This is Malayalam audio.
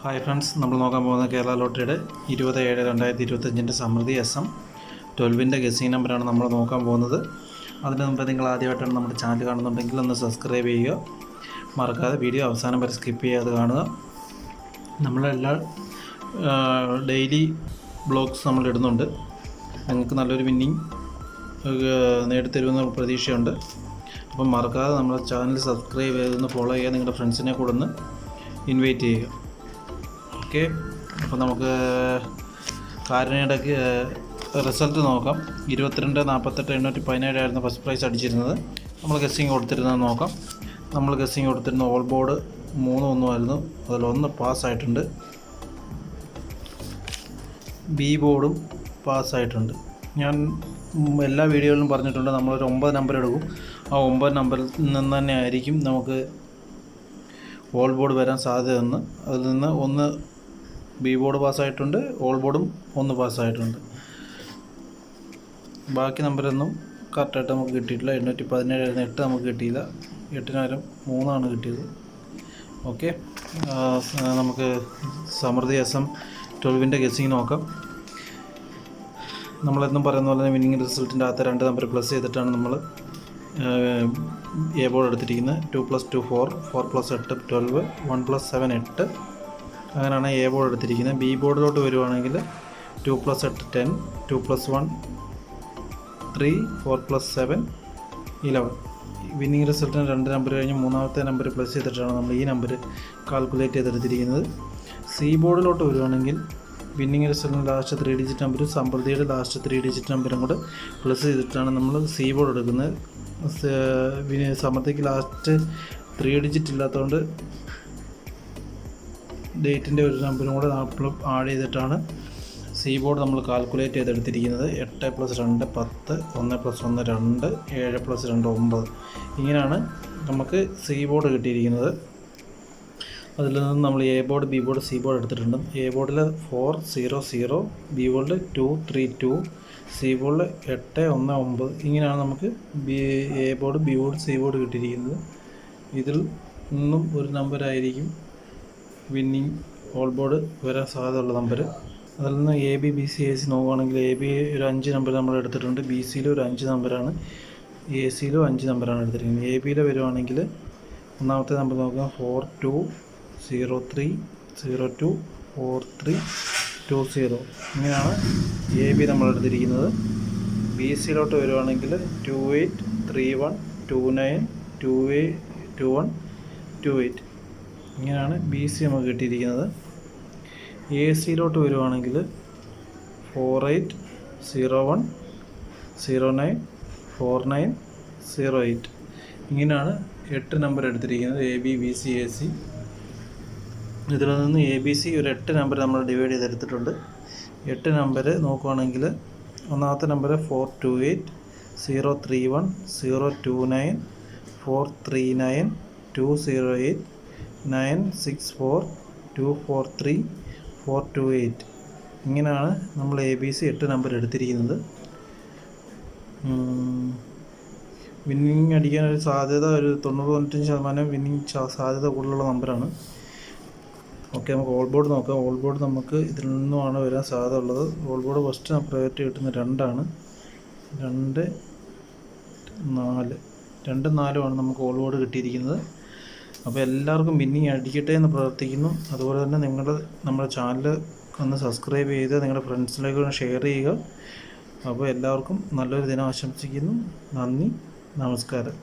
ഹായ് ഫ്രണ്ട്സ്, നമ്മൾ നോക്കാൻ പോകുന്ന കേരള ലോട്ടറിയുടെ 27/2025 സമൃദ്ധി SM 12ൻ്റെ ഗസ്സിംഗ് നമ്പറാണ് നമ്മൾ നോക്കാൻ പോകുന്നത്. അതിന് മുമ്പ് നിങ്ങൾ ആദ്യമായിട്ടാണ് നമ്മുടെ ചാനൽ കാണുന്നുണ്ടെങ്കിൽ ഒന്ന് സബ്സ്ക്രൈബ് ചെയ്യുക, മറക്കാതെ വീഡിയോ അവസാനം വരെ സ്കിപ്പ് ചെയ്യാതെ കാണുക. നമ്മളെല്ലാ ഡെയിലി ബ്ലോഗ്സ് നമ്മൾ ഇടുന്നുണ്ട്. നിങ്ങൾക്ക് നല്ലൊരു വിന്നിങ് നേടിത്തരുമെന്ന പ്രതീക്ഷയുണ്ട്. അപ്പം മറക്കാതെ നമ്മുടെ ചാനൽ സബ്സ്ക്രൈബ് ചെയ്തൊന്ന് ഫോളോ ചെയ്യുക, നിങ്ങളുടെ ഫ്രണ്ട്സിനെ കൂടെ ഒന്ന് ഇൻവൈറ്റ് ചെയ്യുക. ഓക്കെ, അപ്പോൾ നമുക്ക് കാരനയുടെ റിസൾട്ട് നോക്കാം. 22-48-817 ആയിരുന്നു ഫസ്റ്റ് പ്രൈസ് അടിച്ചിരുന്നത്. നമ്മൾ ഗസ്സിങ് കൊടുത്തിരുന്നത് നോക്കാം. നമ്മൾ ഗസ്സിങ് കൊടുത്തിരുന്ന ഓൾ ബോർഡ് 3-1 ആയിരുന്നു. അതിലൊന്ന് പാസ്സായിട്ടുണ്ട്. ബി ബോർഡും പാസ്സായിട്ടുണ്ട്. ഞാൻ എല്ലാ വീഡിയോയിലും പറഞ്ഞിട്ടുണ്ട്, നമ്മളൊരു 9 നമ്പർ എടുക്കും. ആ 9 നമ്പറിൽ നിന്ന് തന്നെ ആയിരിക്കും നമുക്ക് ഓൾ ബോർഡ് വരാൻ സാധ്യതയെന്ന്. അതിൽ നിന്ന് ഒന്ന് ബി ബോർഡ് പാസ്സായിട്ടുണ്ട്, ഓൾ ബോർഡും ഒന്ന് പാസ്സായിട്ടുണ്ട്. ബാക്കി നമ്പരൊന്നും കറക്റ്റായിട്ട് നമുക്ക് കിട്ടിയിട്ടില്ല. 817 8 നമുക്ക് കിട്ടിയില്ല. 8 3 കിട്ടിയത്. ഓക്കെ, നമുക്ക് സമൃദ്ധി SM 12ൻ്റെ ഗസ്സിങ് നോക്കാം. നമ്മളെന്നും പറയുന്ന പോലെ വിന്നിങ് റിസൾട്ടിൻ്റെ അകത്ത് 2 നമ്പർ പ്ലസ് ചെയ്തിട്ടാണ് നമ്മൾ എ ബോർഡ് എടുത്തിരിക്കുന്നത്. 2 + 2 4, 4 + 8 12, 1 + 7 8. അങ്ങനെയാണ് എ ബോർഡ് എടുത്തിരിക്കുന്നത്. ബി ബോർഡിലോട്ട് വരുവാണെങ്കിൽ 2 + 8 10, 2 + 1 3, 4 + 7 11. വിന്നിങ് റിസൾട്ടിന് 2 നമ്പർ കഴിഞ്ഞ് 3ാമത്തെ നമ്പർ പ്ലസ് ചെയ്തിട്ടാണ് നമ്മൾ ഈ നമ്പർ കാൽക്കുലേറ്റ് ചെയ്തെടുത്തിരിക്കുന്നത്. സി ബോർഡിലോട്ട് വരുവാണെങ്കിൽ വിന്നിങ് റിസൾട്ടിന് ലാസ്റ്റ് 3 ഡിജിറ്റ് നമ്പരും സമൃദ്ധിയുടെ ലാസ്റ്റ് 3 ഡിജിറ്റ് നമ്പറും കൂടെ പ്ലസ് ചെയ്തിട്ടാണ് നമ്മൾ സി ബോർഡ് എടുക്കുന്നത്. സമൃദ്ധിക്ക് ലാസ്റ്റ് 3 ഡിജിറ്റ് ഇല്ലാത്തതുകൊണ്ട് ഡേറ്റിൻ്റെ ഒരു നമ്പറും കൂടെ ആഡ് ചെയ്തിട്ടാണ് സി ബോർഡ് നമ്മൾ കാൽക്കുലേറ്റ് ചെയ്തെടുത്തിരിക്കുന്നത്. 8 + 2 10, 1 + 1 2, 7 + 2 9. ഇങ്ങനെയാണ് നമുക്ക് സി ബോർഡ് കിട്ടിയിരിക്കുന്നത്. അതിൽ നിന്ന് നമ്മൾ A board, B board, C board എടുത്തിട്ടുണ്ട്. എ ബോർഡിൽ 4 0 0, ബി ബോർഡിൽ 2 3 2, സി ബോർഡിൽ 8 1 9. ഇങ്ങനെയാണ് നമുക്ക് A board, B board, C board കിട്ടിയിരിക്കുന്നത്. ഇതിൽ നിന്നും ഒരു നമ്പറായിരിക്കും വിന്നിങ് ഓൾ ബോർഡ് വരാൻ സാധ്യതയുള്ള നമ്പർ. അതിൽ നിന്ന് A B, B C, A C നോക്കുകയാണെങ്കിൽ എ ബി ഒരു 5 നമ്പർ നമ്മൾ എടുത്തിട്ടുണ്ട്. ബി സിയിൽ ഒരു 5 നമ്പറാണ്, എ സിയിലും 5 നമ്പറാണ് എടുത്തിരിക്കുന്നത്. എ ബിയിൽ വരുവാണെങ്കിൽ ഒന്നാമത്തെ നമ്പർ നോക്കാം 42 03 02 43 20. ഇങ്ങനെയാണ് എ ബി നമ്മൾ എടുത്തിരിക്കുന്നത്. ബി സിയിലോട്ട് വരുവാണെങ്കിൽ 28 31 29 28 21 28. ഇങ്ങനെയാണ് ബി സി നമുക്ക് കിട്ടിയിരിക്കുന്നത്. എ സിയിലോട്ട് വരുവാണെങ്കിൽ 48 01 09 49 08. ഇങ്ങനെയാണ് 8 നമ്പർ എടുത്തിരിക്കുന്നത്. A B, B C, A C. ഇതിൽ നിന്ന് എ ബി സി ഒരു 8 നമ്പർ നമ്മൾ ഡിവൈഡ് ചെയ്തെടുത്തിട്ടുണ്ട്. 8 നമ്പർ നോക്കുകയാണെങ്കിൽ ഒന്നാമത്തെ നമ്പർ 428 031 029 439 208 964 243 428. ഇങ്ങനെയാണ് നമ്മൾ എ ബി സി 8 നമ്പർ എടുത്തിരിക്കുന്നത്. വിന്നിങ് അടിക്കാനൊരു സാധ്യത ഒരു 90-95% വിന്നിങ് സാധ്യത കൂടുതലുള്ള നമ്പറാണ്. ഓക്കെ, നമുക്ക് ഓൾ ബോർഡ് നോക്കാം. ഓൾ ബോർഡ് നമുക്ക് ഇതിൽ നിന്നുമാണ് വരാൻ സാധ്യത ഉള്ളത്. ഓൾ ബോർഡ് ഫസ്റ്റ് പ്രയോറിറ്റി കിട്ടുന്നത് 2 2 4 2 4 നമുക്ക് ഓൾ ബോർഡ് കിട്ടിയിരിക്കുന്നത്. അപ്പോൾ എല്ലാവർക്കും വിന്നിങ് അടിക്കട്ടെ എന്ന് പ്രാർത്ഥിക്കുന്നു. അതുപോലെ തന്നെ നിങ്ങൾ നമ്മുടെ ചാനൽ ഒന്ന് സബ്സ്ക്രൈബ് ചെയ്ത് നിങ്ങളുടെ ഫ്രണ്ട്സിലേക്ക് ഷെയർ ചെയ്യുക. അപ്പോൾ എല്ലാവർക്കും നല്ലൊരു ദിനം ആശംസിക്കുന്നു. നന്ദി, നമസ്കാരം.